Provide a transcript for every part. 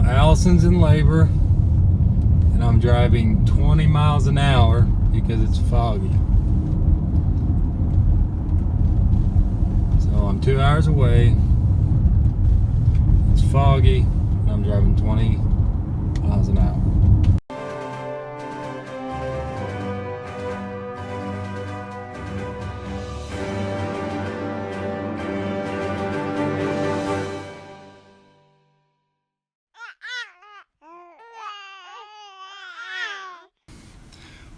Allison's in labor, and I'm driving 20 miles an hour because it's foggy. So I'm 2 hours away. It's foggy, and I'm driving 20 miles an hour.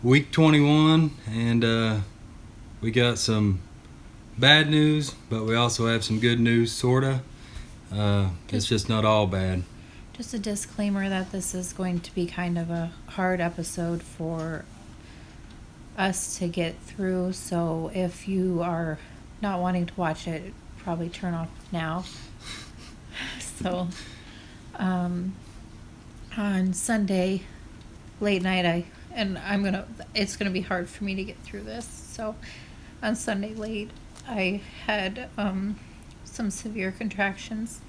Week 21, and we got some bad news, but we also have some good news, sorta. It's just not all bad. Just a disclaimer that this is going to be kind of a hard episode for us to get through, so if you are not wanting to watch it, probably turn off now. So, on Sunday, late night, it's gonna be hard for me to get through this, so on Sunday late, I had some severe contractions,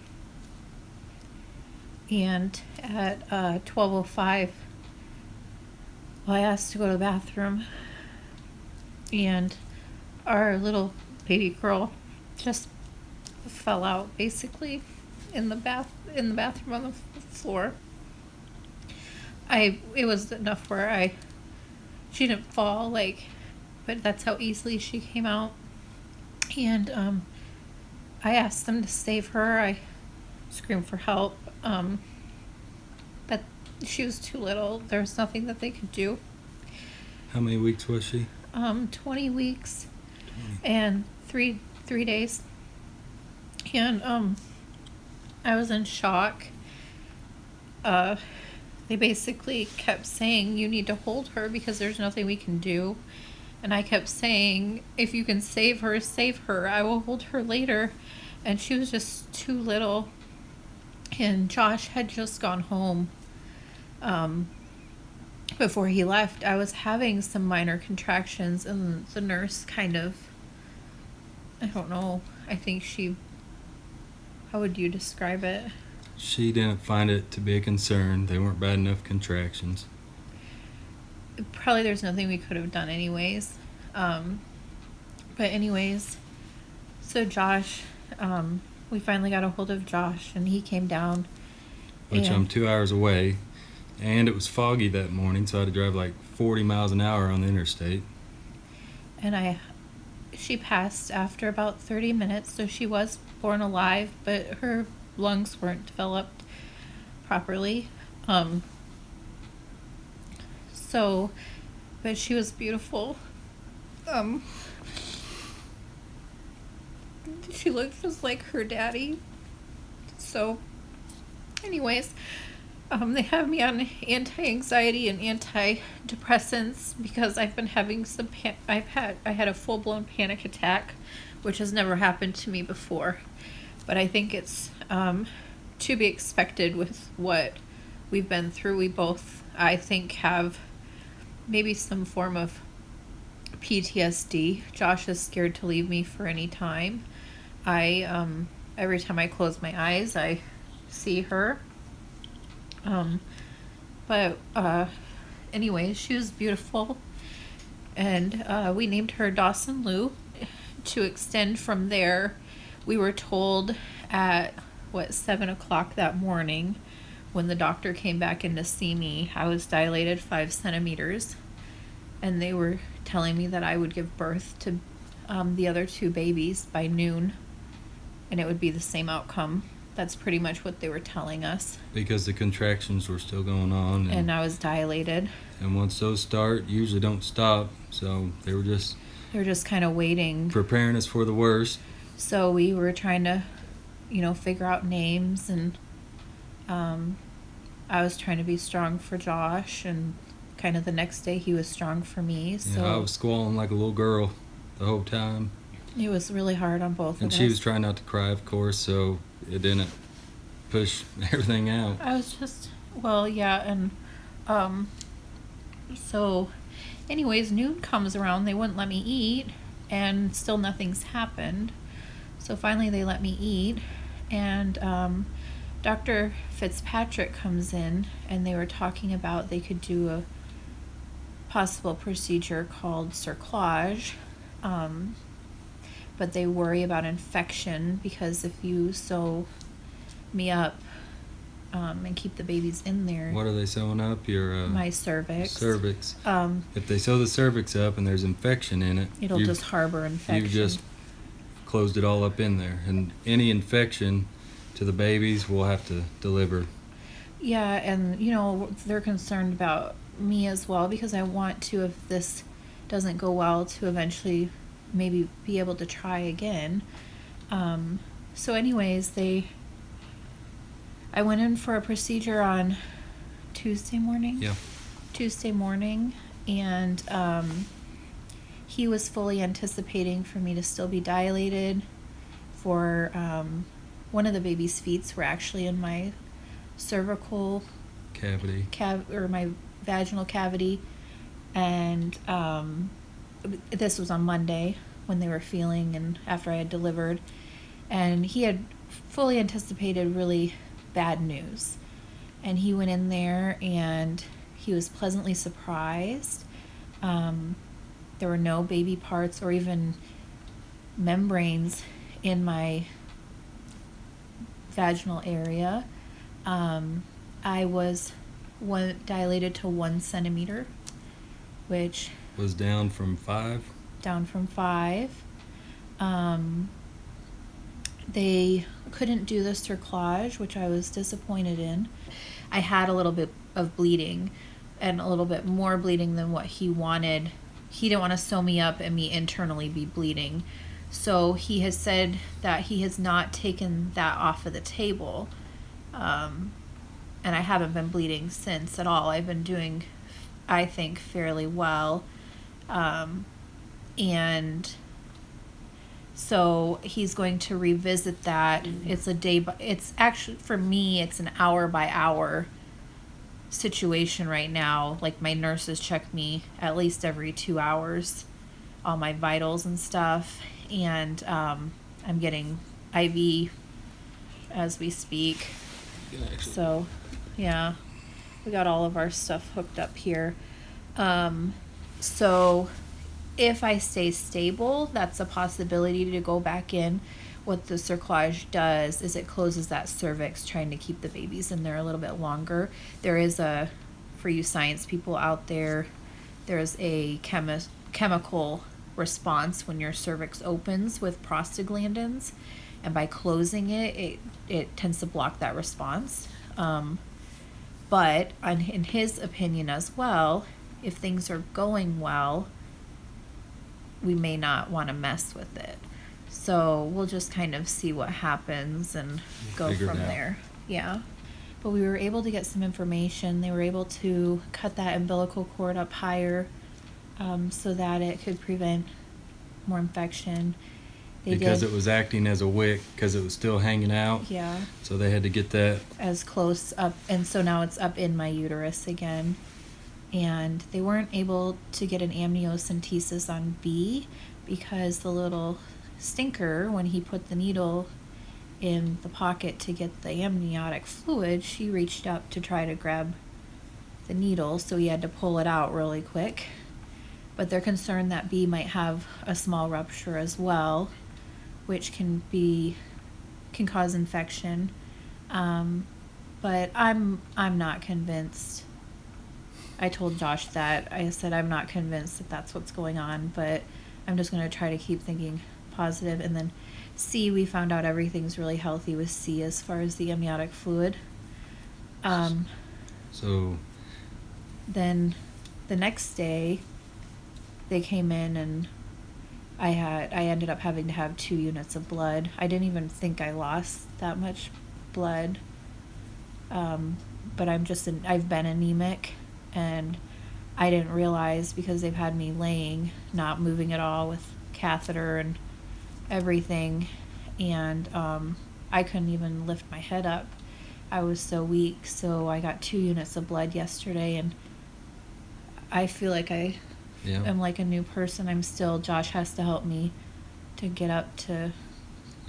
and at 12:05, I asked to go to the bathroom, and our little baby girl just fell out basically in the bathroom on the floor. It was enough where she didn't fall, but that's how easily she came out. And I asked them to save her. I screamed for help, but she was too little. There was nothing that they could do. How many weeks was she? 20 weeks 20. And three days. And I was in shock. They basically kept saying, you need to hold her because there's nothing we can do. And I kept saying, if you can save her, save her. I will hold her later. And she was just too little. And Josh had just gone home. Before he left, I was having some minor contractions, and the nurse kind of, I don't know, I think how would you describe it? She didn't find it to be a concern. They weren't bad enough contractions. Probably there's nothing we could have done anyways. But anyways, so Josh, we finally got a hold of Josh, and he came down. Which I'm 2 hours away, and it was foggy that morning, so I had to drive like 40 miles an hour on the interstate. And she passed after about 30 minutes, so she was born alive, but her lungs weren't developed properly. But she was beautiful. She looked just like her daddy. So, anyways, they have me on anti-anxiety and antidepressants because I've been having I had a full-blown panic attack, which has never happened to me before. But I think it's to be expected with what we've been through. We both, I think, have maybe some form of PTSD. Josh is scared to leave me for any time. Every time I close my eyes, I see her. But anyway, she was beautiful, and we named her Dawson Lou. To extend from there, we were told at 7 o'clock that morning, when the doctor came back in to see me, I was dilated 5 centimeters, and they were telling me that I would give birth to the other 2 babies by noon, and it would be the same outcome. That's pretty much what they were telling us. Because the contractions were still going on. And I was dilated. And once those start, usually don't stop. So they were just kind of waiting. Preparing us for the worst. So we were trying to, figure out names. And I was trying to be strong for Josh. And kind of the next day he was strong for me. So yeah, I was squalling like a little girl the whole time. It was really hard on both of us. And she was trying not to cry, of course, so it didn't push everything out. I was just, and so anyways, noon comes around, they wouldn't let me eat, and still nothing's happened. So finally they let me eat, and Dr. Fitzpatrick comes in, and they were talking about they could do a possible procedure called cerclage, but they worry about infection because if you sew me up and keep the babies in there, What are they sewing up? Your my cervix. cervix. If they sew the cervix up and there's infection in it, It'll just harbor infection. you've just closed it all up in there, and any infection to the babies will have to deliver. Yeah, and they're concerned about me as well because I want to, if this doesn't go well, to eventually maybe be able to try again. So anyways, I went in for a procedure on Tuesday morning. Yeah. Tuesday morning, and he was fully anticipating for me to still be dilated. For one of the baby's feet were actually in my cervical Cavity. or my vaginal cavity, and this was on Monday when they were feeling and after I had delivered, and he had fully anticipated really bad news, and he went in there and he was pleasantly surprised. There were no baby parts or even membranes in my vaginal area. I was dilated to 1 centimeter, which Was down from 5. down from 5. They couldn't do the cerclage, which I was disappointed in. I had a little bit of bleeding, and a little bit more bleeding than what he wanted. He didn't want to sew me up and me internally be bleeding. So he has said that he has not taken that off of the table. And I haven't been bleeding since at all. I've been doing, I think, fairly well. And so he's going to revisit that. It's actually, for me, it's an hour by hour situation right now. Like, my nurses check me at least every 2 hours, all my vitals and stuff. And I'm getting IV as we speak. So, yeah, we got all of our stuff hooked up here. So if I stay stable, that's a possibility to go back in. What the cerclage does is it closes that cervix, trying to keep the babies in there a little bit longer. There is for you science people out there, there's a chemical response when your cervix opens with prostaglandins, and by closing it tends to block that response. But in his opinion as well, if things are going well, we may not want to mess with it. So we'll just kind of see what happens and go Figure it from out. there. Yeah. But we were able to get some information. They were able to cut that umbilical cord up higher so that it could prevent more infection. Because it was acting as a wick, because it was still hanging out. Yeah. So they had to get that. As close up, and so now it's up in my uterus again. And they weren't able to get an amniocentesis on B because the little stinker, when he put the needle in the pocket to get the amniotic fluid, she reached up to try to grab the needle, so he had to pull it out really quick. But they're concerned that B might have a small rupture as well, which can cause infection. But I'm not convinced. I told Josh that. I said I'm not convinced that that's what's going on, but I'm just going to try to keep thinking positive. And then C, we found out everything's really healthy with C as far as the amniotic fluid. So Then the next day, they came in and I ended up having to have 2 units of blood. I didn't even think I lost that much blood. But I've been anemic, and I didn't realize, because they've had me laying, not moving at all with catheter and everything, and I couldn't even lift my head up. I was so weak, so I got 2 units of blood yesterday, and I feel like I'm like a new person. Josh has to help me to get up to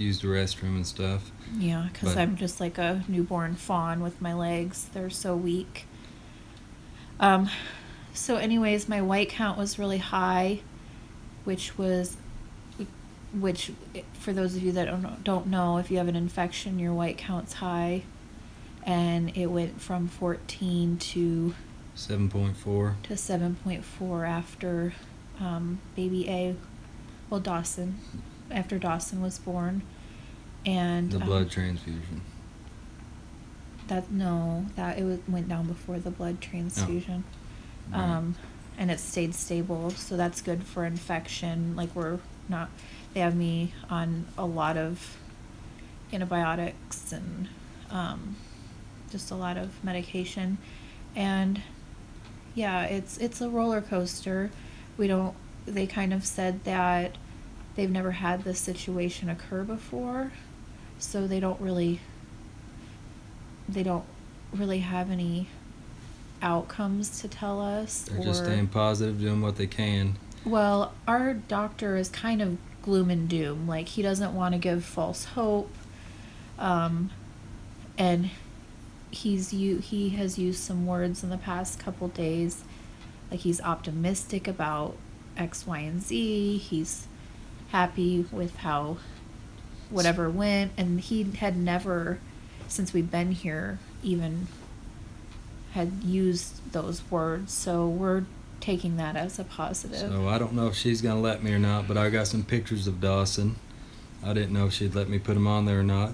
use the restroom and stuff. Yeah, because But- I'm just like a newborn fawn with my legs. They're so weak. So anyways, my white count was really high, which for those of you that don't know, if you have an infection, your white count's high. And it went from 14 to 7.4. 7.4 after baby A, well, Dawson, after Dawson was born. And The blood transfusion. Went down before the blood transfusion. Right. And it stayed stable, so that's good for infection. Like they have me on a lot of antibiotics and just a lot of medication. And yeah, it's a roller coaster. They kind of said that they've never had this situation occur before, so they don't really have any outcomes to tell us. They're just staying positive, doing what they can. Well, our doctor is kind of gloom and doom. Like, he doesn't want to give false hope. And he has used some words in the past couple days. Like, he's optimistic about X, Y, and Z. He's happy with how whatever went. And he had never, since we've been here, even had used those words. So we're taking that as a positive. So I don't know if she's going to let me or not, but I got some pictures of Dawson. I didn't know if she'd let me put them on there or not.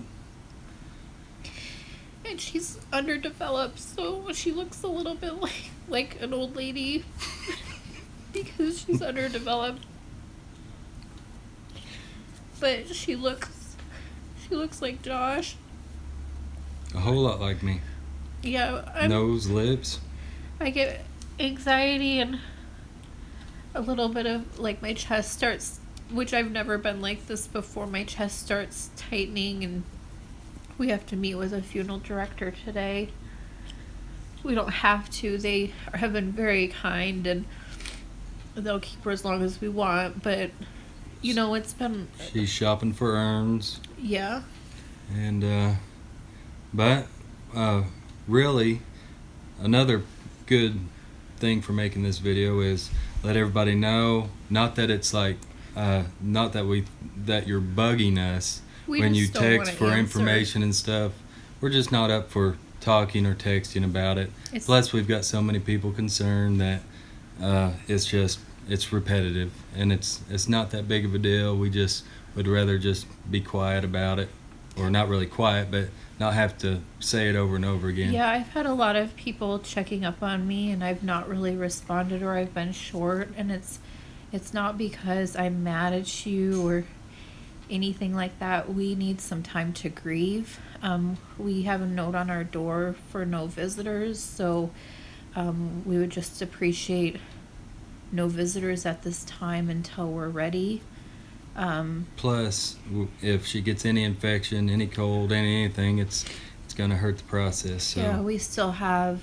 And she's underdeveloped, so she looks a little bit like an old lady because she's underdeveloped. But she looks like Josh. A whole lot like me. Yeah, Nose, lips. I get anxiety and a little bit of, like, my chest starts, which I've never been like this before. My chest starts tightening, and we have to meet with a funeral director today. We don't have to. They have been very kind, and they'll keep her as long as we want, but, it's been... She's shopping for urns. Yeah. And, but, really, another good thing for making this video is let everybody know, not that it's like, not that you're bugging us when you text for information and stuff. We're just not up for talking or texting about it. Plus, we've got so many people concerned that it's repetitive, and it's not that big of a deal. We just would rather just be quiet about it, or not really quiet, but not have to say it over and over again. Yeah, I've had a lot of people checking up on me, and I've not really responded, or I've been short, and it's not because I'm mad at you or anything like that. We need some time to grieve. We have a note on our door for no visitors, so we would just appreciate no visitors at this time until we're ready. Plus, if she gets any infection, any cold, anything, it's going to hurt the process. So. Yeah, we still have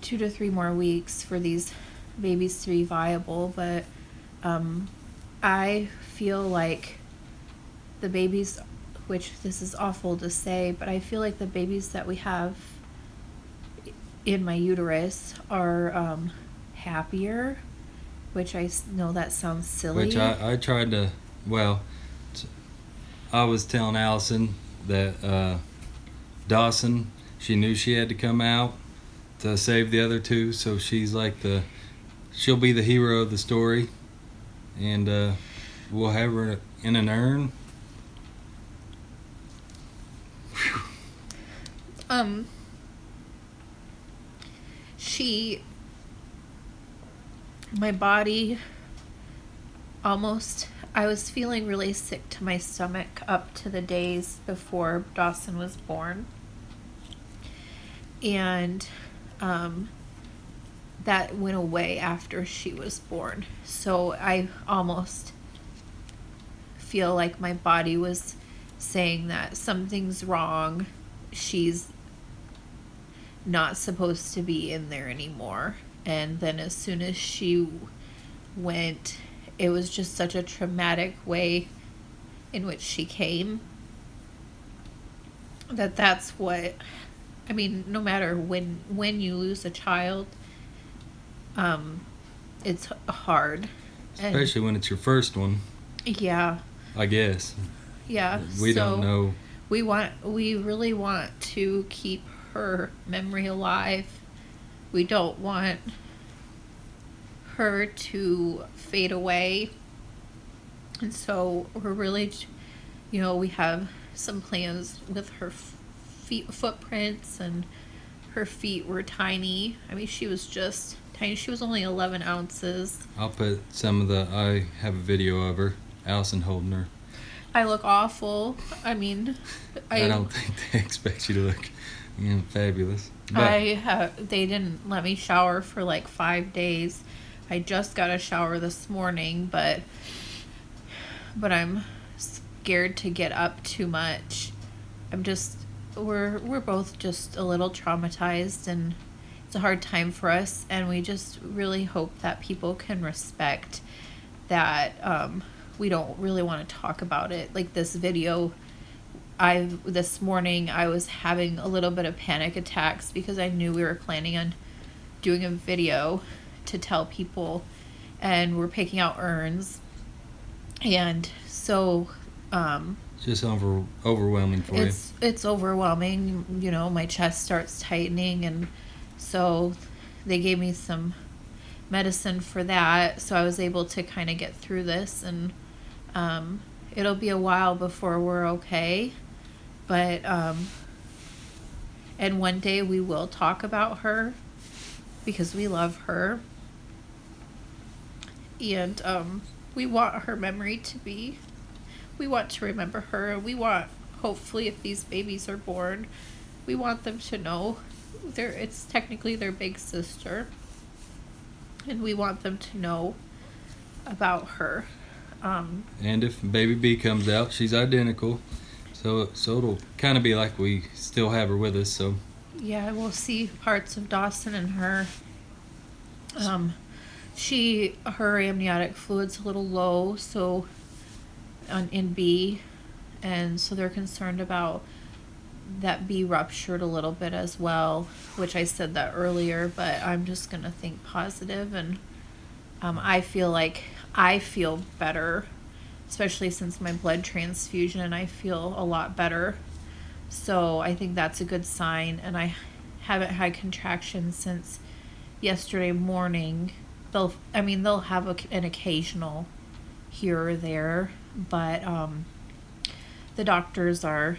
2 to 3 more weeks for these babies to be viable, but I feel like the babies, which this is awful to say, but I feel like the babies that we have in my uterus are happier, which I know that sounds silly. Which I tried to, I was telling Allison that Dawson, she knew she had to come out to save the other two, so she's like she'll be the hero of the story, and we'll have her in an urn. My body I was feeling really sick to my stomach up to the days before Dawson was born. And that went away after she was born. So I almost feel like my body was saying that something's wrong. She's not supposed to be in there anymore. And then as soon as she went, it was just such a traumatic way in which she came, that's what, I mean, no matter when you lose a child, it's hard. Especially when it's your first one, Yeah. I guess. Yeah. We don't know. We really want to keep her memory alive. We don't want her to fade away. And so we're really, we have some plans with her footprints, and her feet were tiny. I mean, she was just tiny. She was only 11 ounces. I'll put I have a video of her, Allison holding her. I look awful. I mean, I don't think they expect you to look, fabulous. But they didn't let me shower for like 5 days. I just got a shower this morning, but I'm scared to get up too much. We're both just a little traumatized, and it's a hard time for us, and we just really hope that people can respect that we don't really want to talk about it. Like this video, this morning I was having a little bit of panic attacks because I knew we were planning on doing a video to tell people, and we're picking out urns, and so just overwhelming for you. It's overwhelming. My chest starts tightening, and so they gave me some medicine for that, so I was able to kind of get through this, and it'll be a while before we're okay, but and one day we will talk about her because we love her, and we want her memory we want to remember her. We want, hopefully, if these babies are born, we want them to know it's technically their big sister, and we want them to know about her. And if baby B comes out, she's identical, so it'll kind of be like we still have her with us. So yeah, we'll see parts of Dawson and her. Her amniotic fluid's a little low, so in B, and so they're concerned about that B ruptured a little bit as well, which I said that earlier, but I'm just gonna think positive, and I feel better, especially since my blood transfusion, and I feel a lot better, so I think that's a good sign. And I haven't had contractions since yesterday morning. They'll have an occasional here or there, but the doctors are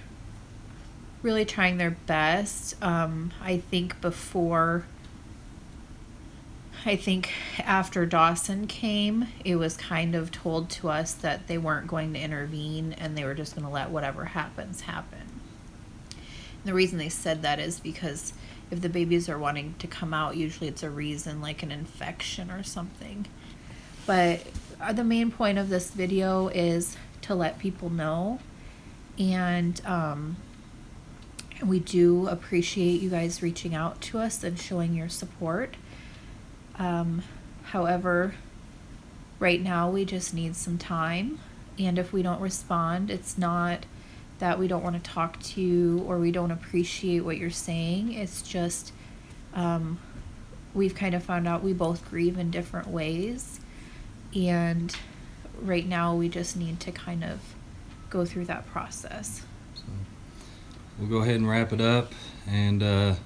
really trying their best. I think after Dawson came, it was kind of told to us that they weren't going to intervene, and they were just going to let whatever happens happen. And the reason they said that is because if the babies are wanting to come out, usually it's a reason like an infection or something. But the main point of this video is to let people know, and we do appreciate you guys reaching out to us and showing your support. However, right now we just need some time, and if we don't respond, it's not that we don't want to talk to you or we don't appreciate what you're saying. It's just we've kind of found out we both grieve in different ways, and right now we just need to kind of go through that process. So we'll go ahead and wrap it up, and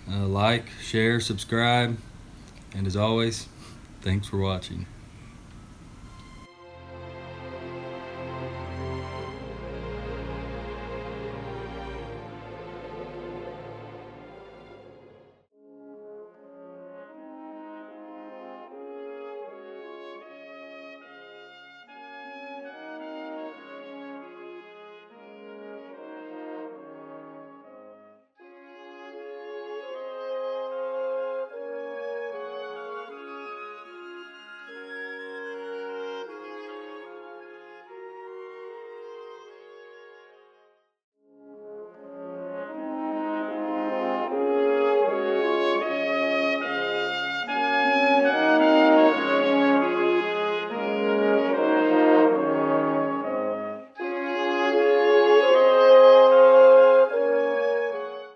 like, share, subscribe, and as always, thanks for watching.